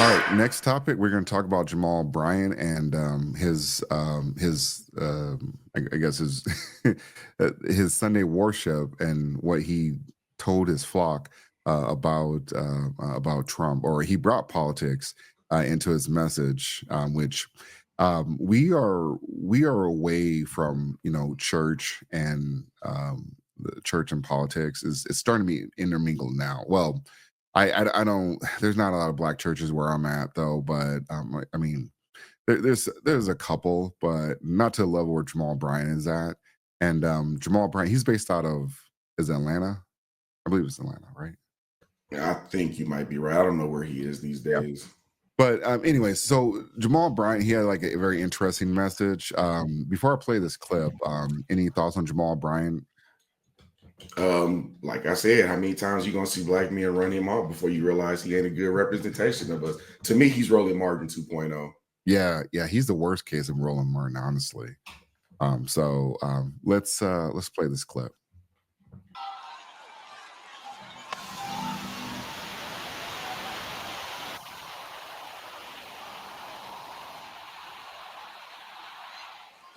All right, next topic. We're going to talk about Jamal Bryant and I guess his his Sunday worship and what he told his flock about Trump, or he brought politics into his message, which we are away from church and the church and politics is it's starting to be intermingled now. Well, I don't. There's not a lot of black churches where I'm at though, but I mean, there's a couple, but not to the level where Jamal Bryant is at. And Jamal Bryant, he's based out of is it Atlanta? I believe it's Atlanta, right? Yeah, I think you might be right. I don't know where he is these Yeah. days. But anyway, so Jamal Bryant, he had like a very interesting message. Before I play this clip, any thoughts on Jamal Bryant? Like I said, how many times you gonna see black men run him off before you realize he ain't a good representation of us? To me, he's Roland Martin 2.0. Yeah, he's the worst case of Roland Martin, honestly. Let's play this clip.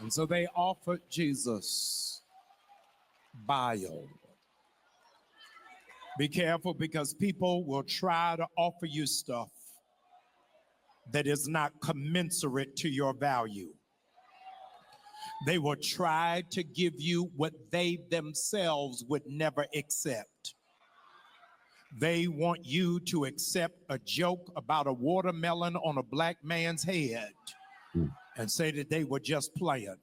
And so they offered Jesus bile. Be careful, because people will try to offer you stuff that is not commensurate to your value. They will try to give you what they themselves would never accept. They want you to accept a joke about a watermelon on a black man's head and say that they were just playing,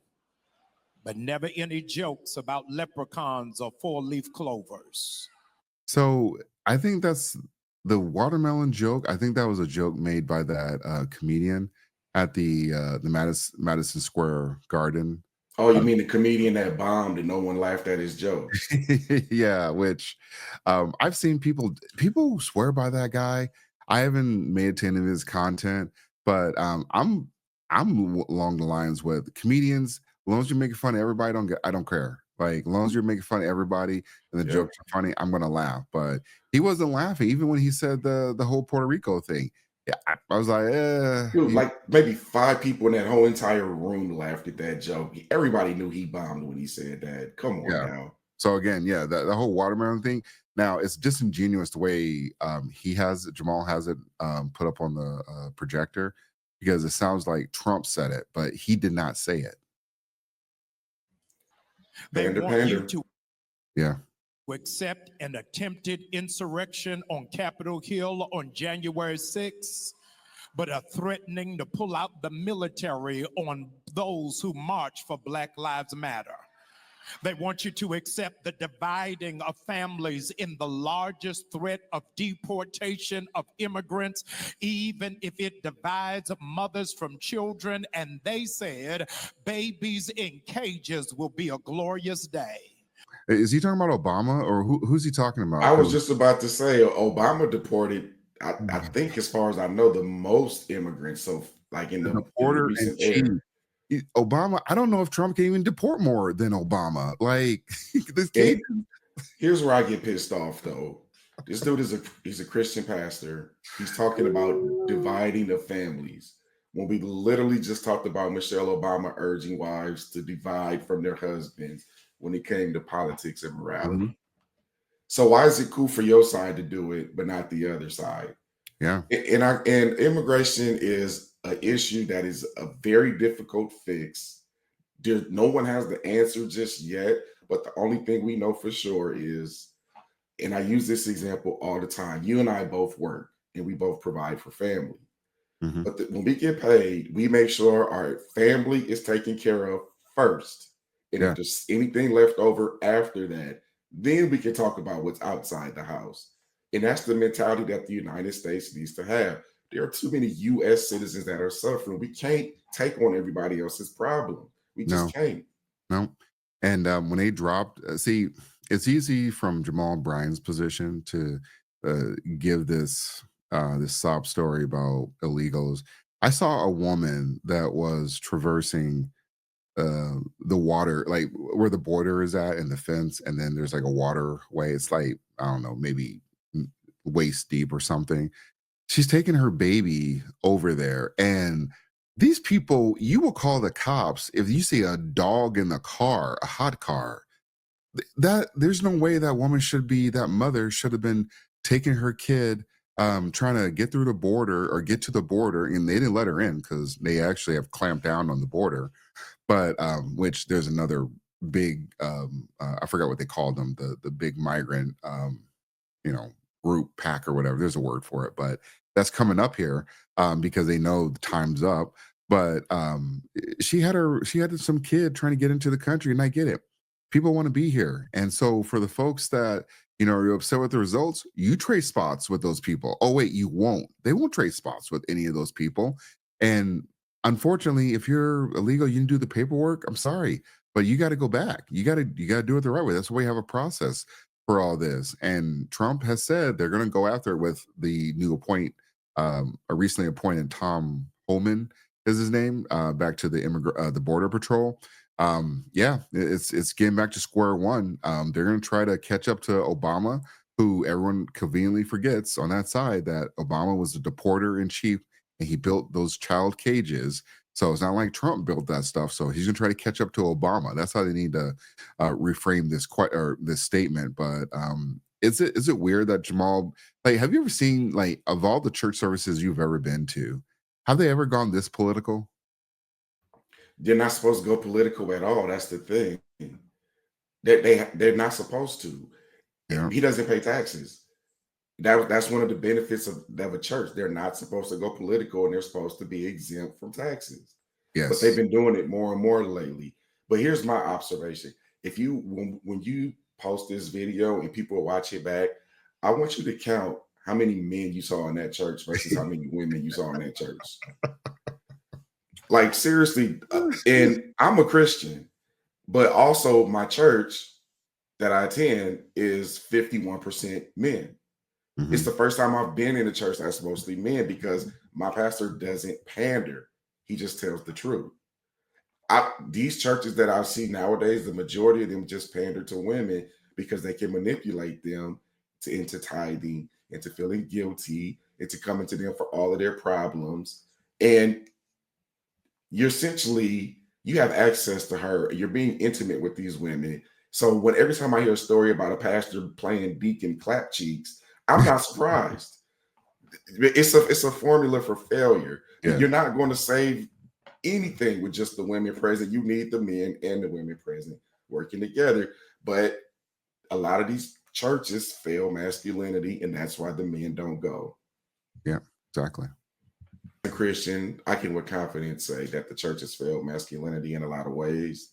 but never any jokes about leprechauns or four-leaf clovers. So I think that's the watermelon joke. I think that was a joke made by that comedian at the Madison Square Garden. Oh, you mean the comedian that bombed and no one laughed at his jokes? Yeah, which I've seen people swear by that guy. I haven't made it to any of his content, but I'm along the lines with comedians. As long as you're making fun of everybody, I don't care. Like, as long as you're making fun of everybody and the Yeah. jokes are funny, I'm gonna laugh. But he wasn't laughing even when he said the whole Puerto Rico thing. Yeah, I was like, Dude, like maybe 5 people in that whole entire room laughed at that joke. Everybody knew he bombed when he said that. Come on yeah. now. So again, yeah, the whole watermelon thing. Now it's disingenuous the way Jamal has it put up on the projector, because it sounds like Trump said it, but he did not say it. They Pander, want you pander. to Yeah. accept an attempted insurrection on Capitol Hill on January 6th, but are threatening to pull out the military on those who march for Black Lives Matter. They want you to accept the dividing of families in the largest threat of deportation of immigrants, even if it divides mothers from children. And they said babies in cages will be a glorious day. Is he talking about Obama, or who's he talking about? I was just about to say Obama deported, I think, as far as I know, the most immigrants. So, like in the Porter and recent Chief. era. Obama, I don't know if Trump can even deport more than Obama. Like this kid. Here's where I get pissed off though. This dude he's a Christian pastor. He's talking about dividing the families when we literally just talked about Michelle Obama urging wives to divide from their husbands when it came to politics and morality. Mhm. So why is it cool for your side to do it but not the other side? Yeah. And immigration is an issue that is a very difficult fix. No one has the answer just yet, but the only thing we know for sure is, and I use this example all the time, you and I both work and we both provide for family. Mhm. But when we get paid, we make sure our family is taken care of first. And Yeah. if there's anything left over after that, then we can talk about what's outside the house. And that's the mentality that the United States needs to have. There are too many US citizens that are suffering. We can't take on everybody else's problem. We No. just can't. No. And when they dropped, see, it's easy from Jamal Bryant's position to give this sob story about illegals. I saw a woman that was traversing the water, like where the border is at and the fence, and then there's like a waterway. It's like, I don't know, maybe waist deep or something. she's taking her baby over there, and these people, you will call the cops if you see a dog in the car, a hot car. That there's no way that mother should have been taking her kid, trying to get through the border or get to the border, and they didn't let her in because they actually have clamped down on the border. But which there's another big, I forgot what they called them, the big migrant, you know, group pack or whatever. There's a word for it, but that's coming up here, because they know the time's up. But she had some kid trying to get into the country, and I get it. People want to be here, and so for the folks that are upset with the results, you trade spots with those people. Oh wait, you won't. They won't trade spots with any of those people, and unfortunately, if you're illegal, you didn't do the paperwork. I'm sorry, but you got to go back. You got to do it the right way. That's why we have a process for all this. And Trump has said they're going to go after it with the a recently appointed Tom Homan is his name, back to the Border Patrol. Yeah, it's getting back to square one. They're going to try to catch up to Obama, who everyone conveniently forgets on that side that Obama was the deporter in chief and he built those child cages. So it's not like Trump built that stuff. So he's going to try to catch up to Obama. That's how they need to reframe this statement. But is it weird that Jamal, like, have you ever seen, like, of all the church services you've ever been to, have they ever gone this political? They're not supposed to go political at all. That's the thing. They're not supposed to. Yeah. He doesn't pay taxes. That's one of the benefits of a church. They're not supposed to go political, and they're supposed to be exempt from taxes. But they've Yes. been doing it more and more lately. But here's my observation: if you when you post this video and people watch it back, I want you to count how many men you saw in that church versus how many women you saw in that church. Like seriously, and I'm a Christian, but also my church that I attend is 51% men. It's Mhm. the first time I've been in a church that's mostly men because my pastor doesn't pander. He just tells the truth. These churches that I see nowadays, the majority of them just pander to women because they can manipulate them into tithing, into feeling guilty, into coming to them for all of their problems. And you have access to her. You're being intimate with these women. So when every time I hear a story about a pastor playing deacon clap cheeks, I'm not surprised. It's a formula for failure. Yeah. You're not going to save anything with just the women present. You need the men and the women present working together. But a lot of these churches fail masculinity, and that's why the men don't go. Yeah. Exactly. A Christian, I can with confidence say that the church has failed masculinity in a lot of ways.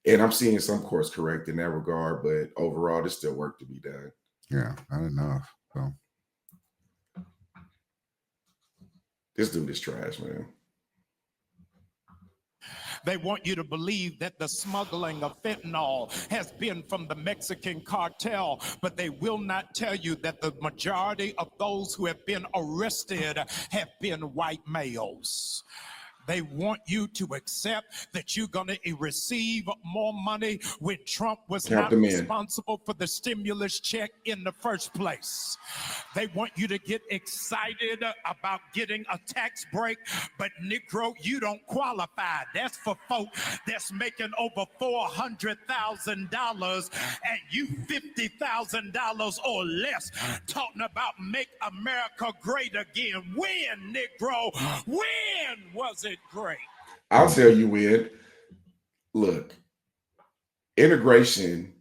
And I'm seeing some course correct in that regard, but overall, there's still work to be done. Yeah. Not enough. So This dude is trash, man. They want you to believe that the smuggling of fentanyl has been from the Mexican cartel, but they will not tell you that the majority of those who have been arrested have been white males. They want you to accept that you're going to receive more money when Trump was Count not them in. responsible for the stimulus check in the first place. They want you to get excited about getting a tax break, but Negro, you don't qualify. That's for folk that's making over $400,000 and you $50,000 or less. Talking about make America great again. When, Negro? When was it great? I'll tell you when. Look, integration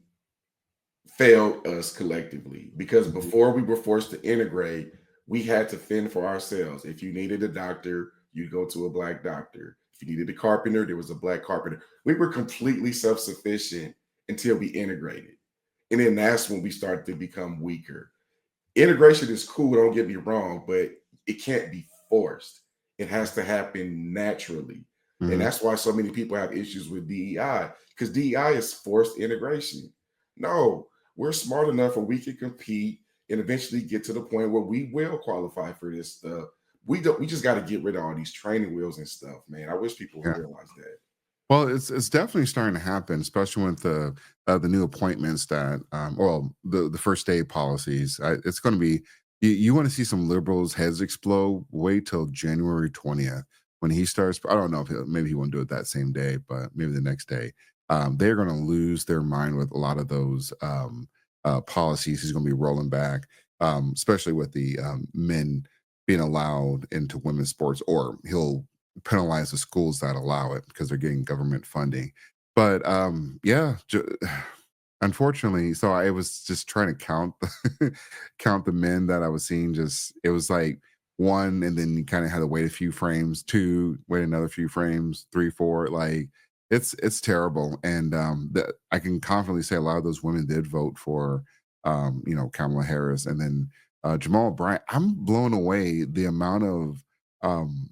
failed us collectively because before we were forced to integrate, we had to fend for ourselves. If you needed a doctor, you go to a black doctor. If you needed a carpenter, there was a black carpenter. We were completely self-sufficient until we integrated. And then that's when we started to become weaker. Integration is cool, don't get me wrong, but it can't be forced. It has to happen naturally. And mhm. that's why so many people have issues with DEI because DEI is forced integration. No, we're smart enough where we can compete and eventually get to the point where we will qualify for this stuff. We just got to get rid of all these training wheels and stuff, man. I wish people would Yeah. realize that. Well, it's definitely starting to happen, especially with the new appointments that, well, the first aid policies. It's going to be You want to see some liberals' heads explode? Wait till January 20th when he starts. I don't know if maybe he won't do it that same day, but maybe the next day. They're going to lose their mind with a lot of those policies he's going to be rolling back, especially with the men being allowed into women's sports, or he'll penalize the schools that allow it because they're getting government funding. But yeah, unfortunately, so I was just trying to count count the men that I was seeing. Just it was like one, and then you kind of had to wait a few frames, two, wait another few frames, three, four. Like it's terrible, and I can confidently say a lot of those women did vote for Kamala Harris, and then Jamal Bryant. I'm blown away the amount of um,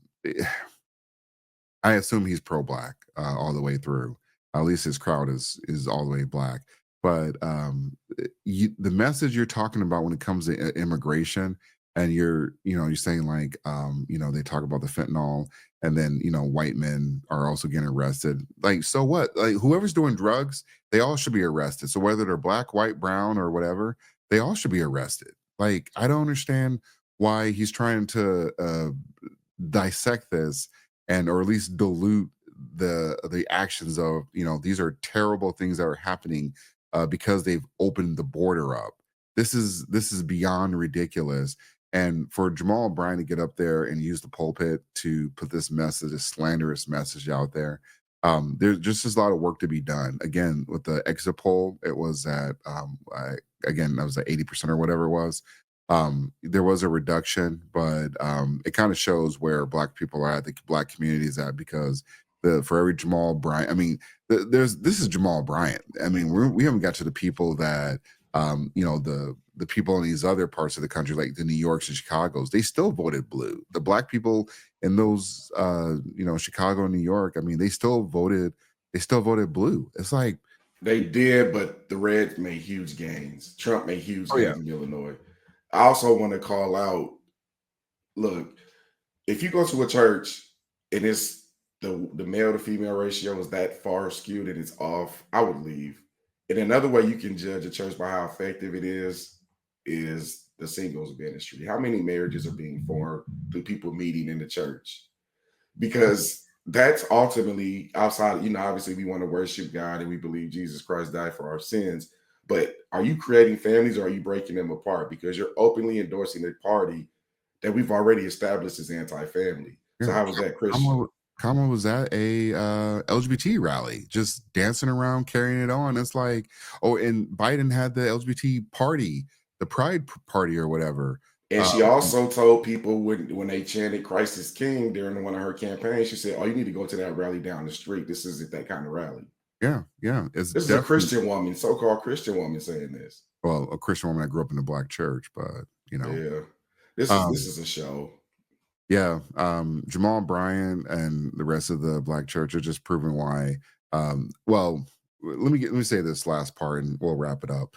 I assume he's pro-black all the way through. At least his crowd is all the way black. But the message you're talking about when it comes to immigration, and you're saying like they talk about the fentanyl, and then white men are also getting arrested. Like, so what? Like, whoever's doing drugs, they all should be arrested. So whether they're black, white, brown, or whatever, they all should be arrested. Like, I don't understand why he's trying to dissect this, and or at least dilute the actions of these are terrible things that are happening because they've opened the border up. This is beyond ridiculous. And for Jamal Bryant to get up there and use the pulpit to put this message, this slanderous message out there, there's just a lot of work to be done. Again, with the exit poll, it was at again, that was at 80% or whatever it was. There was a reduction, but it kind of shows where black people are at, the black community is at, because for every Jamal Bryant, I mean, this is Jamal Bryant. I mean, we haven't got to the people that the people in these other parts of the country, like the New Yorks and Chicago's, they still voted blue. The black people in those Chicago and New York, I mean, they still voted blue. It's like They did, but the Reds made huge gains. Trump made huge oh yeah. gains in Illinois. I also want to call out, look, if you go to a church and it's the male to female ratio is that far skewed and it's off, I would leave. And another way you can judge a church by how effective it is the singles ministry. How many marriages are being formed through people meeting in the church? Because that's ultimately outside, obviously we want to worship God and we believe Jesus Christ died for our sins. But are you creating families or are you breaking them apart? Because you're openly endorsing a party that we've already established as anti-family. So Yeah, how is that Christian? Kamala was at a LGBT rally, just dancing around, carrying it on. It's like, oh, and Biden had the LGBT party, the Pride party or whatever. And she also told people when they chanted Christ is King during one of her campaigns, she said, oh, you need to go to that rally down the street. This isn't that kind of rally. Yeah, it's This is a Christian woman, so-called Christian woman saying this. Well, a Christian woman that grew up in a black church, but Yeah. This is a show. Yeah, Jamal Bryant and the rest of the black church are just proving why. Well, let me say this last part, and we'll wrap it up.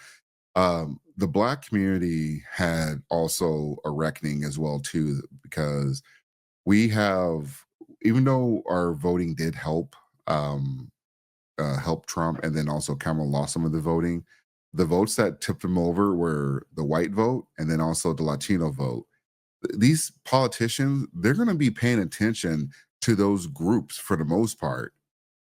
The black community had also a reckoning as well too, because we have, even though our voting did help help Trump, and then also Kamala lost some of the voting. The votes that tipped him over were the white vote and then also the Latino vote. These politicians, they're going to be paying attention to those groups for the most part.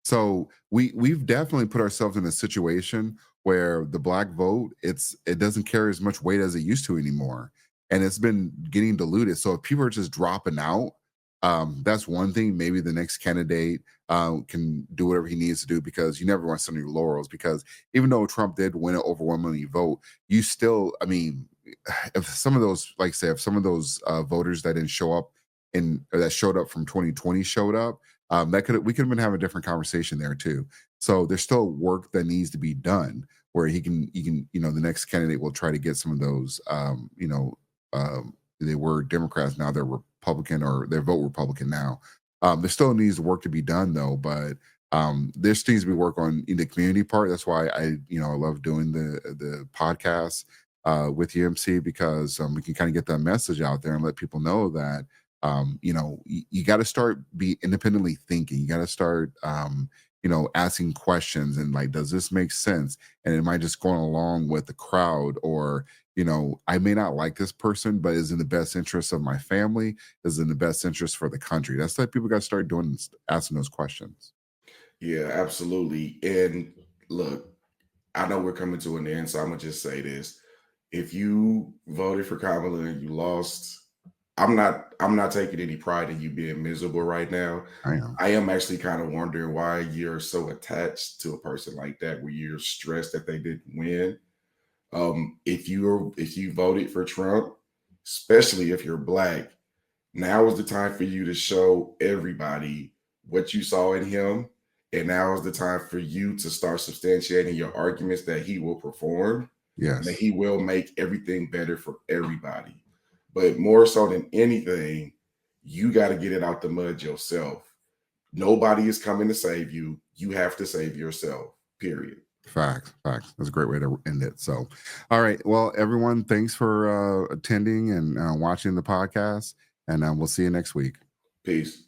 So we've definitely put ourselves in a situation where the black vote, it doesn't carry as much weight as it used to anymore, and it's been getting diluted. So if people are just dropping out, that's one thing. Maybe the next candidate can do whatever he needs to do, because you never want to sit on your laurels. Because even though Trump did win an overwhelming vote, you still, I mean, if some of those, like say, if some of those voters that didn't show up or that showed up from 2020 showed up, we could have been having a different conversation there too. So there's still work that needs to be done where he can, the next candidate will try to get some of those, they were Democrats, now they're Republican, or their vote Republican now. There still needs work to be done though, but there needs to be work on in the community part. That's why I love doing the podcast with UMC, because we can kind of get that message out there and let people know that you got to start be independently thinking. You got to start asking questions and like, does this make sense? And am I just going along with the crowd? Or, I may not like this person, but is in the best interest of my family, is in the best interest for the country. That's what people got to start doing, asking those questions. Yeah, absolutely. And look, I know we're coming to an end, so I'm gonna just say this. If you voted for Kamala and you lost, I'm not taking any pride in you being miserable right now. I am. I am actually kind of wondering why you're so attached to a person like that, where you're stressed that they didn't win. If you voted for Trump, especially if you're black, now is the time for you to show everybody what you saw in him. And now is the time for you to start substantiating your arguments that he will perform and that Yes. he will make everything better for everybody. But more so than anything, you got to get it out the mud yourself. Nobody is coming to save you. You have to save yourself, period. Facts, facts. That's a great way to end it. So, all right. Well, everyone, thanks for attending and watching the podcast. And we'll see you next week. Peace.